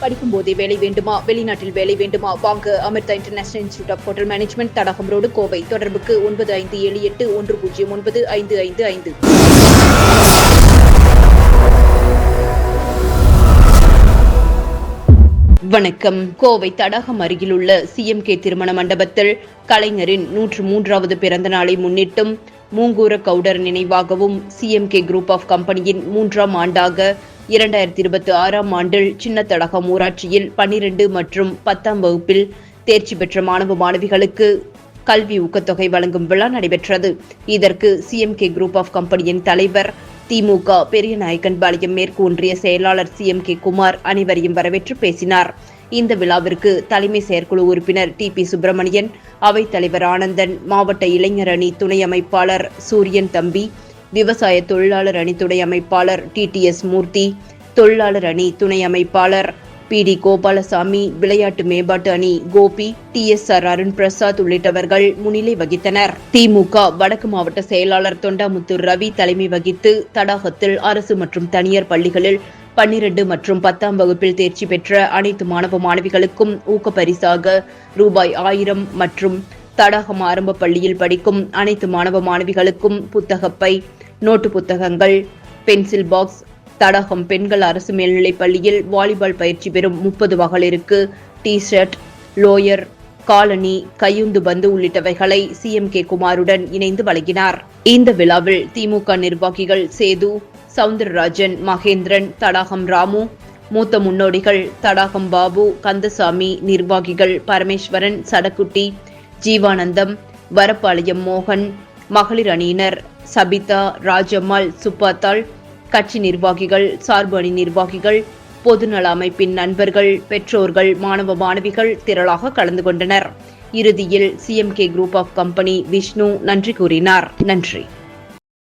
படிக்கும் போதே வேலை வேண்டுமா? வெளிநாட்டில் வேலை வேண்டுமா? வாங்க Amrita International Institute of Hotel Management, Thadagam road, Kovai. தொடர்புக்கு 9578109555. வணக்கம். கோவை தடாகம் அருகிலுள்ள சிஎம்கே திருமண மண்டபத்தில் கலைஞரின் 103வது பிறந்த நாளை முன்னிட்டும் மூங்கூர கவுடர் நினைவாகவும் சிஎம்கே குரூப் ஆஃப் கம்பெனியின் 3ஆம் ஆண்டாக 2026ஆம் ஆண்டில் சின்ன தடாகம் ஊராட்சியில் 12 மற்றும் 10ஆம் வகுப்பில் தேர்ச்சி பெற்ற மாணவ மாணவிகளுக்கு கல்வி ஊக்கத்தொகை வழங்கும் விழா நடைபெற்றது. இதற்கு சிஎம்கே குரூப் ஆஃப் கம்பெனியின் தலைவர், திமுக பெரியநாயக்கன்பாளையம் மேற்கு ஒன்றிய செயலாளர் சிஎம்கே குமார் அனைவரையும் வரவேற்று பேசினார். இந்த விழாவிற்கு தலைமை செயற்குழு உறுப்பினர் டிபி சுப்பிரமணியன், அவைத்தலைவர் ஆனந்தன், மாவட்ட இளைஞர் அணி துணை அமைப்பாளர் சூரியன் தம்பி, விவசாய தொழிலாளர் அணி துணை அமைப்பாளர் டிடிஎஸ் மூர்த்தி, தொழிலாளர் அணி துணை அமைப்பாளர் பிடி கோபாலசாமி, விளையாட்டு மேம்பாட்டு அணி கோபி, டிஎஸ்ஆர் அருண் பிரசாத் உள்ளிட்டவர்கள் முன்னிலை வகித்தனர். திமுக வடக்கு மாவட்ட செயலாளர் தொண்டாமுத்தூர் ரவி தலைமை வகித்து தடாகத்தில் அரசு மற்றும் தனியார் பள்ளிகளில் 12 மற்றும் 10ஆம் வகுப்பில் தேர்ச்சி பெற்ற அனைத்து மாணவ மாணவிகளுக்கும் ஊக்கப்பரிசாக ரூபாய் 1000 மற்றும் தடாகம் ஆரம்ப பள்ளியில் படிக்கும் அனைத்து மாணவ மாணவிகளுக்கும் புத்தகப்பை, நோட்டு புத்தகங்கள், பென்சில் பாக்ஸ், தடாகம் பெண்கள் அரசு மேல்நிலைப் பள்ளியில் வாலிபால் பயிற்சி பெறும் 30 மகளிருக்கு டி-ஷர்ட், லோயர், காலணி, கையுந்து பந்து உள்ளிட்டவைகளை சிஎம்கே குமாருடன் இணைந்து வழங்கினார். இந்த விழாவில் திமுக நிர்வாகிகள் சேது, சவுந்தரராஜன், மகேந்திரன், தடாகம் ராமு, மூத்த முன்னோடிகள் தடாகம் பாபு, கந்தசாமி, நிர்வாகிகள் பரமேஸ்வரன், சடக்குட்டி, ஜீவானந்தம், வரப்பாளையம் மோகன், மகளிர் அணியினர் சபிதா, ராஜம்மாள், சுப்பாத்தாள், கட்சி நிர்வாகிகள், சார்பு அணி நிர்வாகிகள், பொதுநல அமைப்பின் நண்பர்கள், பெற்றோர்கள், மாணவ மாணவிகள் திரளாக கலந்து கொண்டனர். இறுதியில் CMK group of company Vishnu நன்றி கூறினார். நன்றி.